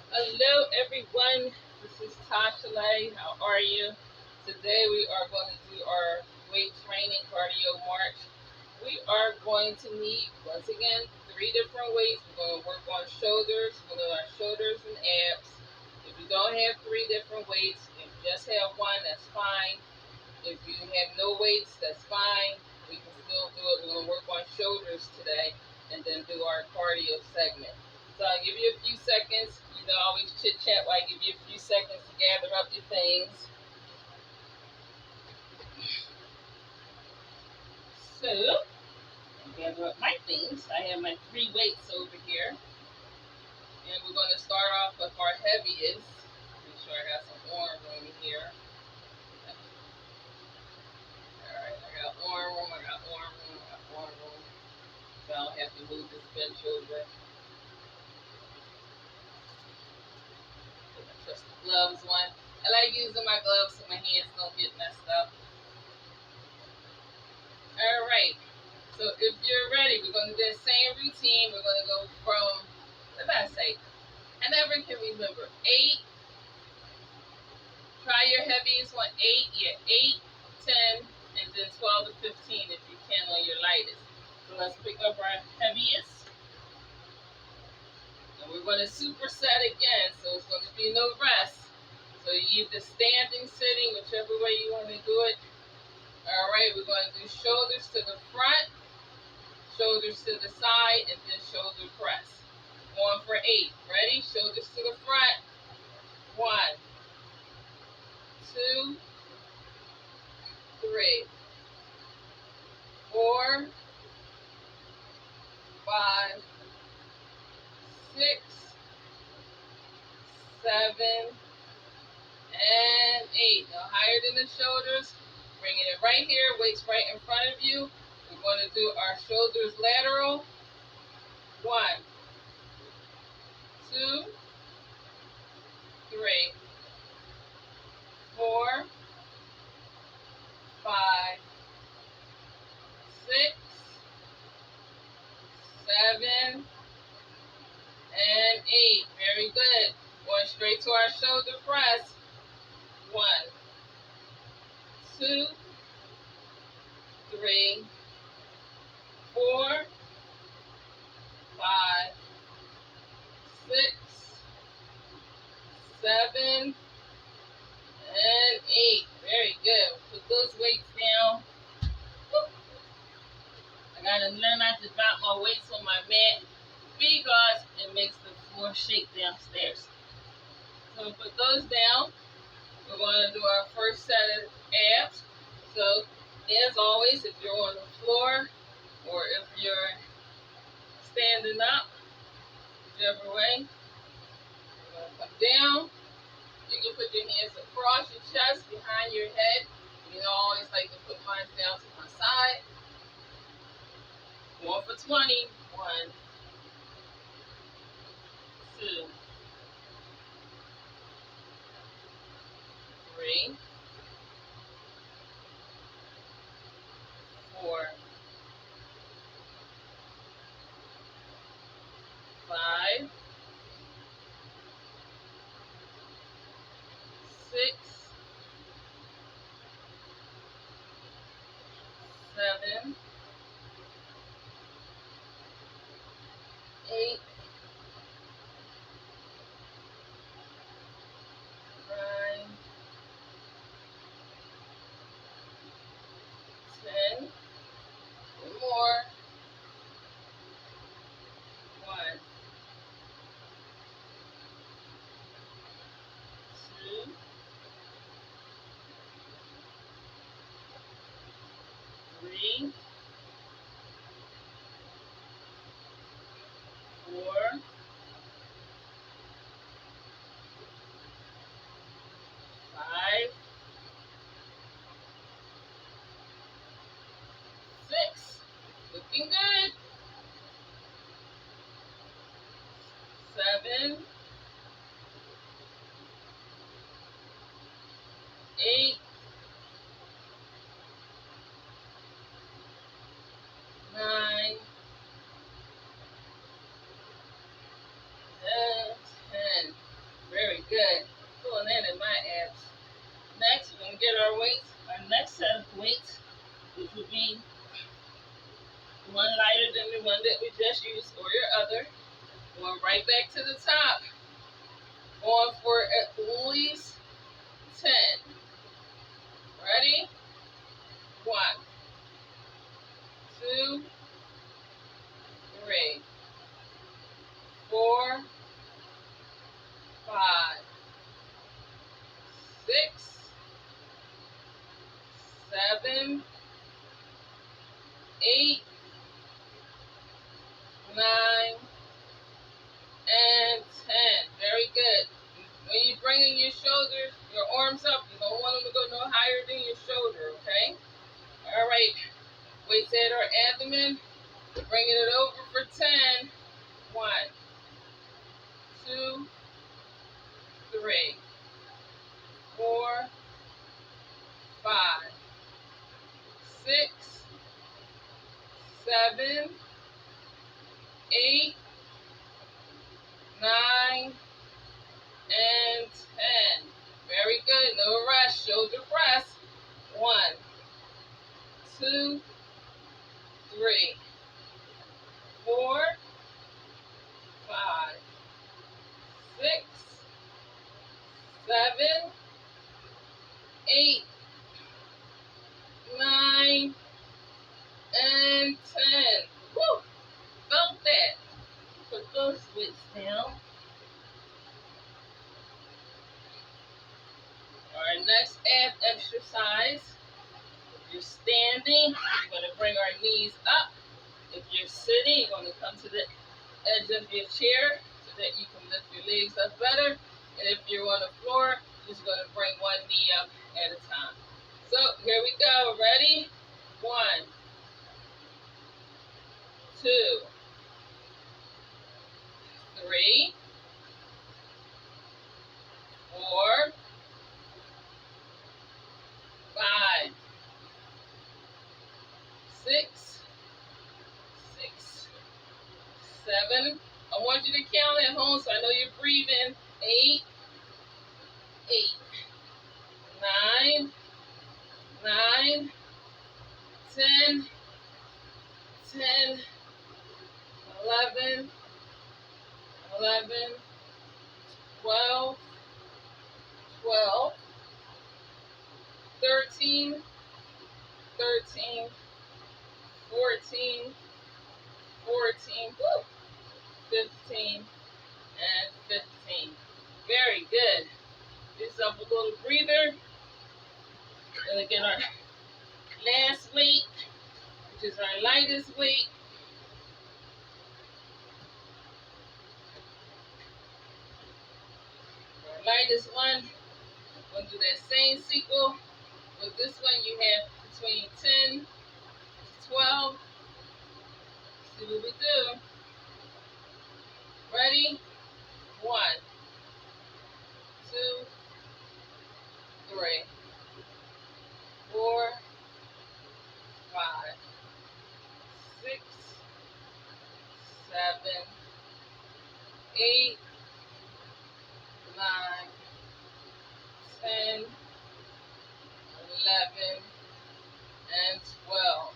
Hello, everyone. This is Tasha Lay. How are you? Today we are going to do our weight training cardio march. We are going to need, once again, three different weights. We're going to work on shoulders. We're going to do our shoulders and abs. If you don't have three different weights, if you just have one, that's fine. If you have no weights, that's fine. We can still do it. We're going to work on shoulders today and then do our cardio segment. So I'll give you a few seconds. You know, I always chit chat while I give you a few seconds to gather up your things. So, I gather up my things. I have my three weights over here. And we're going to start off with our heaviest. Make sure I got some arm room here. Alright, I got arm room, I got arm room, I got arm room. So I don't have to move this bench over. Just the gloves one. I like using my gloves so my hands don't get messed up. Alright, so if you're ready, we're going to do the same routine. We're going to go from, what did I say? I never can remember. 8, try your heaviest one, 8, yeah, 8, 10, and then 12 to 15 if you can on your lightest. So let's pick up our heaviest. And we're going to superset again, so it's going to be no rest. So you either standing, sitting, whichever way you want to do it. Alright, we're going to do shoulders to the front, shoulders to the side, and then shoulder press. Going for 8. Ready? Shoulders to the front. 1, 2, 3, 4, 5, 6, 7, and 8. Now higher than the shoulders. Bringing it right here. Weights right in front of you. We're going to do our shoulders lateral. 1, 2, 3, 4, 5, 6, 7, and 8. Very good. Going straight to our shoulder press. 1, 2, 3, 4, 5, 6, 7, and 8. Very good. Put those weights down. I gotta learn not to drop my weights on my mat because it makes the floor shake downstairs. So put those down. We're going to do our first set of abs. So, as always, if you're on the floor or if you're standing up, whichever way, you're going to come down. You can put your hands across your chest, behind your head. You know, I always like to put mine down to my side. Going for 20. 1, 2, 3, 4, 5, 6, 7, 8, 9, 10. One more. 1, 2, 3, 4, 5, 6. Looking good. 7, 8, 9, and 10. our weights, our next set of weights, which would be one lighter than the one that we just used or your other. Going right back to the top. Going for at least 10. Ready? 1, 2, 3, 4, 5, 6, 7, 8, 9, and 10. Very good. When you're bringing your shoulders, your arms up, you don't want them to go no higher than your shoulder, okay? All right. Weights at our abdomen. Bringing it over for 10. 1, 2, 3, 4, 5, 6, 7, 8, 9, and 10. Very good. No rush. Shoulder press. 1, 2, 3, 4, 5, 6, 7, 8, 9, and 10. Woo! Felt that. Put those weights down. Our next ab exercise. If you're standing, we're going to bring our knees up. If you're sitting, you're going to come to the edge of your chair so that you can lift your legs up better. And if you're on the floor, you're just going to bring one knee up at a time. So here we go. Ready? 1, 2, 3, 4, 5, 6, 7. I want you to count at home so I know you're breathing. 8, 9, 10, 11, 12, 13, 14, 15, and 15. Very good. This up a little breather. And again, our last weight, which is our lightest weight. Our lightest one. We'll do that same sequel. With this one, you have between 10 to 12. See what we do. Ready? 1, 2, 3, 4, 5, 6, 7, 8, 9, 10, 11, and 12.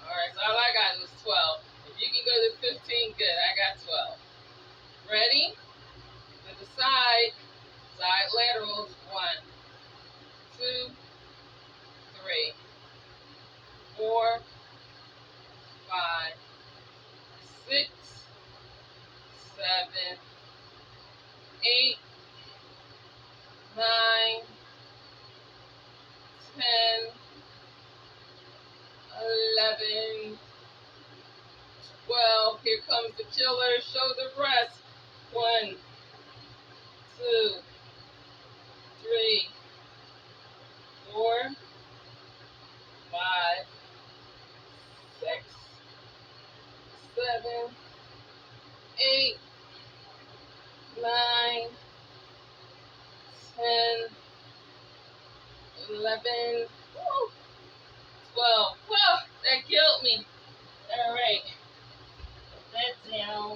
Alright, so all I got was 12. If you can go to 15, good. I got 12. Ready? To the side laterals. 1, 2, 3, 4, 5, 6, 7, 8, 9, 10, 11, 12. Here comes the killer. Shoulder press. 1, 2, 3, 4, 5, 6, 7, 8, 9, 10, 11, 12. Whoa, that killed me. All right. Put that down.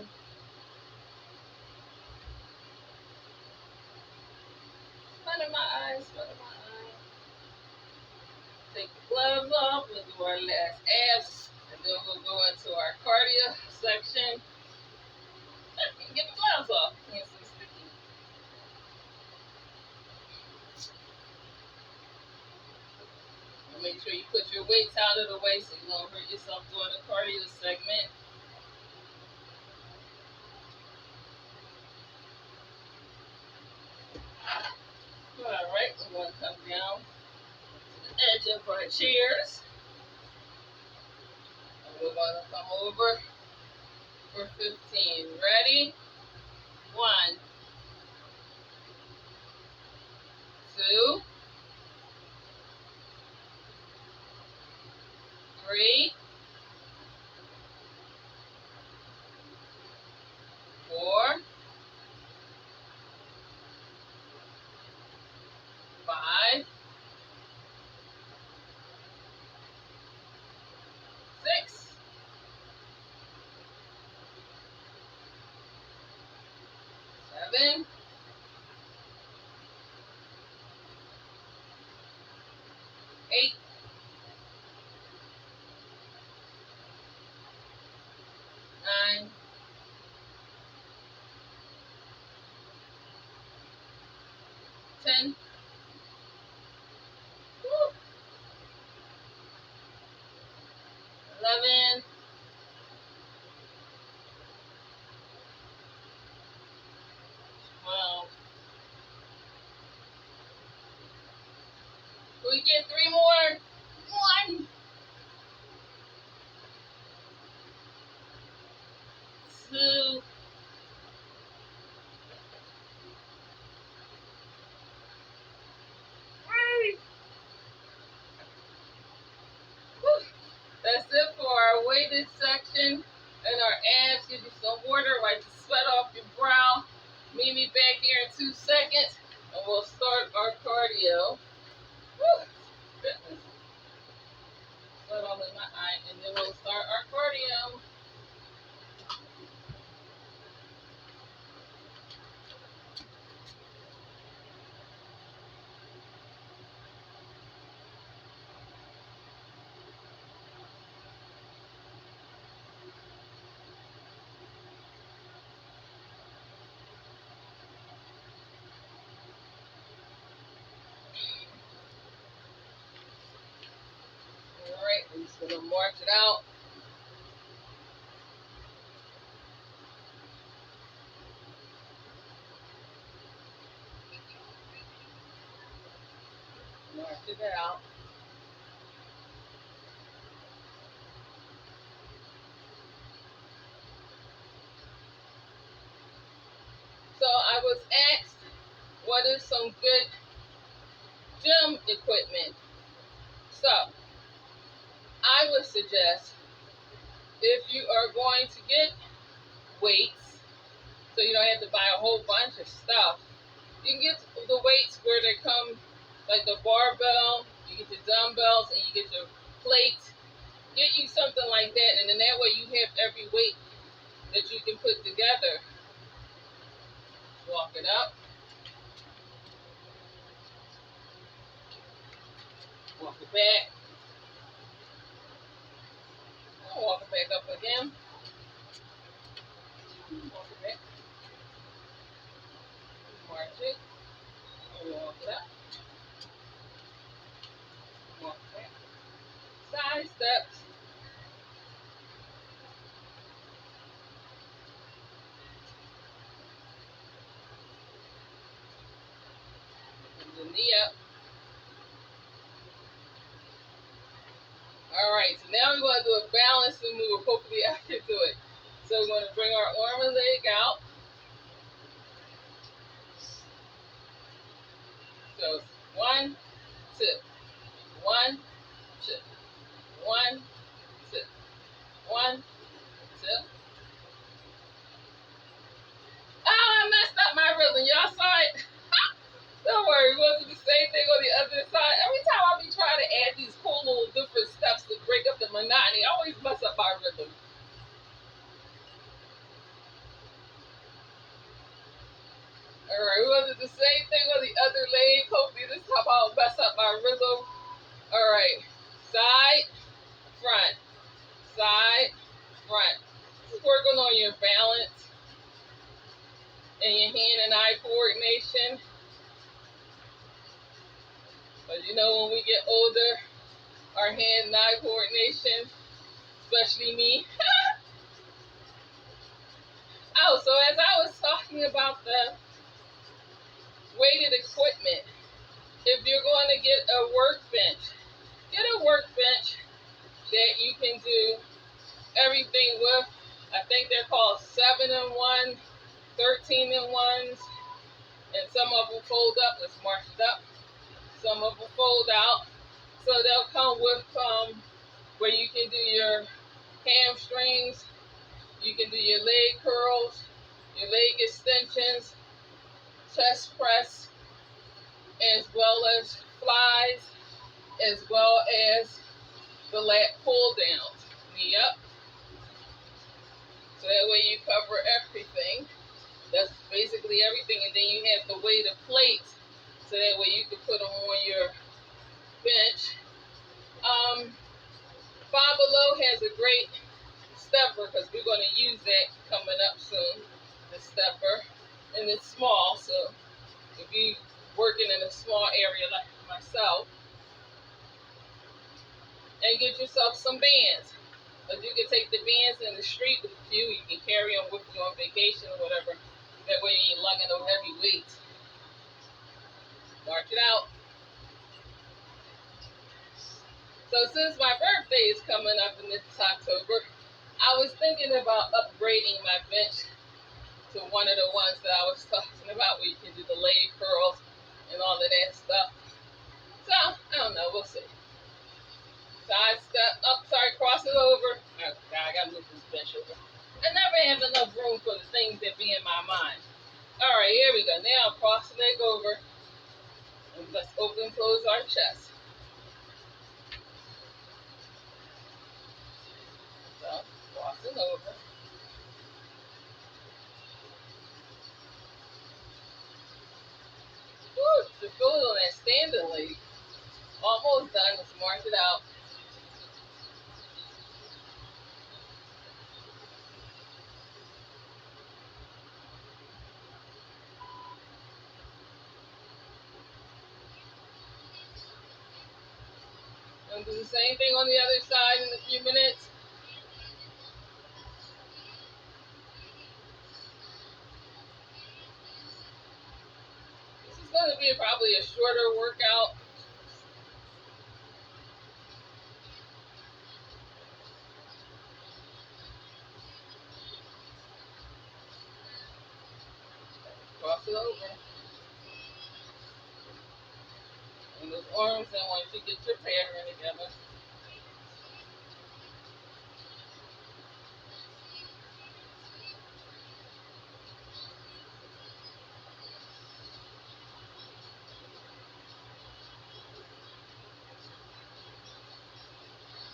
Sweat in my eyes, sweat in my eyes. Take the gloves off. We'll do our last abs, and then we'll go into our cardio section. Get the gloves off. Hands are sticky. Make sure you put your weights out of the way so you don't hurt yourself during the cardio segment. Alright, we're going to come down to the edge of our chairs. And we're going to come over for 15. Ready? 1, 2, 3, 4, 5, 6, 7, 8, 9, 10, 11, 12. We get 3 more. 1, 2, 3. That's it for our weighted section and our abs. Give you some water, wipe the sweat off your brow. Meet me back here in 2 seconds, and we'll start our cardio. Woo! Goodness. Sweat all in my eye, and then we'll start our cardio. Alright, we're just gonna march it out. March it out. So I was asked, what is some good gym equipment? So I would suggest, if you are going to get weights, so you don't have to buy a whole bunch of stuff, you can get the weights where they come, like the barbell, you get the dumbbells, and you get your plates. Get you something like that, and then that way you have every weight that you can put together. Walk it up. Walk it back. Walk it back up again. Walk it back. March it. Walk it up. Walk it back. Side steps. The knee up. Alright, so now we're going to do a balancing move. Hopefully I can do it. So we're going to bring our arm and leg out. So 1, 2. 1, 2. 1, 2. 1, 2. Oh, I messed up my rhythm. Y'all saw it? Don't worry, we'll do the same thing on the other side. Every time I be trying to add these cool little different steps to break up the monotony, I always mess up my rhythm. Alright, we'll do the same thing on the other leg. Hopefully this time I don't mess up my rhythm. All right. Side, front, side, front. This is working on your balance and your hand and eye coordination. But you know, when we get older, our hand and eye coordination, especially me. Oh, so as I was talking about the weighted equipment, if you're going to get a workbench, get a workbench that you can do everything with. I think they're called 7-in-1, 13-in-1s, and some of them fold up. It's marked up. Some of them fold out. So they'll come with where you can do your hamstrings, you can do your leg curls, your leg extensions, chest press, as well as flies, as well as the lat pull downs. Knee up. So that way you cover everything. That's basically everything. And then you have the weighted plates. So that way you can put them on your bench. Five Below has a great stepper because we're going to use that coming up soon. The stepper. And it's small. So if you're working in a small area like myself, and get yourself some bands. But you can take the bands in the street with you. You can carry them with you on vacation or whatever. That way you ain't lugging no heavy weights. March it out. So since my birthday is coming up in this October, I was thinking about upgrading my bench to one of the ones that I was talking about where you can do the leg curls and all of that stuff. So, I don't know. We'll see. Side step up, cross it over. Oh, God, I gotta move this bench over. I never have enough room for the things that be in my mind. All right, here we go. Now cross the leg over. And let's open and close our chest. So, crossing over. Woo, the foot on that standing leg. Almost done. Let's mark it out. And do the same thing on the other side in a few minutes. This is going to be probably a shorter workout. Cross it over. And those arms, then once you get your pattern together.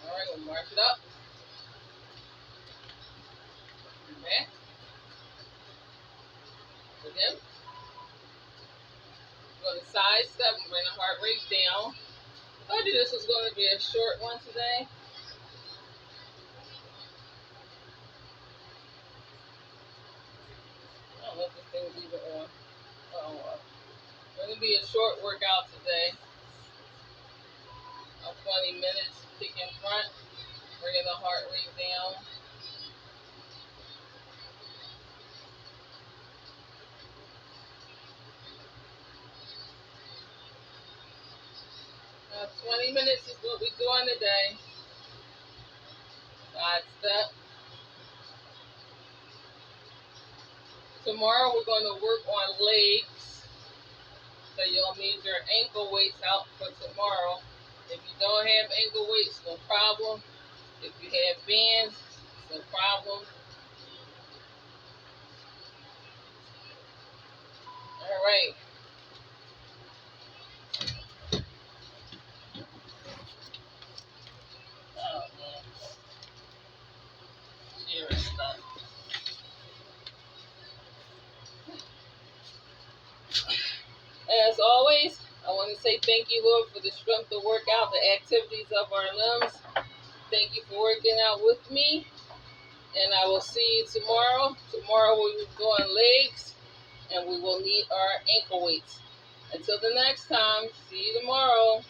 All right, we'll march it up. Back. Again. We're going to side step and bring the heart rate down. I told you this was going to be a short one today. I don't know if this thing's even on. Oh, well. It's going to be a short workout today. 20 minutes, kick in front, bringing the heart rate down. 20 minutes is what we're doing today. Side step. Tomorrow we're going to work on legs. So you'll need your ankle weights out for tomorrow. If you don't have ankle weights, no problem. If you have bands, no problem. All right. Oh, man. Serious stuff. As always, I want want to say thank you, Lord, for the strength to work out the activities of our limbs. Thank you for working out with me. And I will see you tomorrow. Tomorrow we will be doing legs, and we will need our ankle weights. Until the next time, see you tomorrow.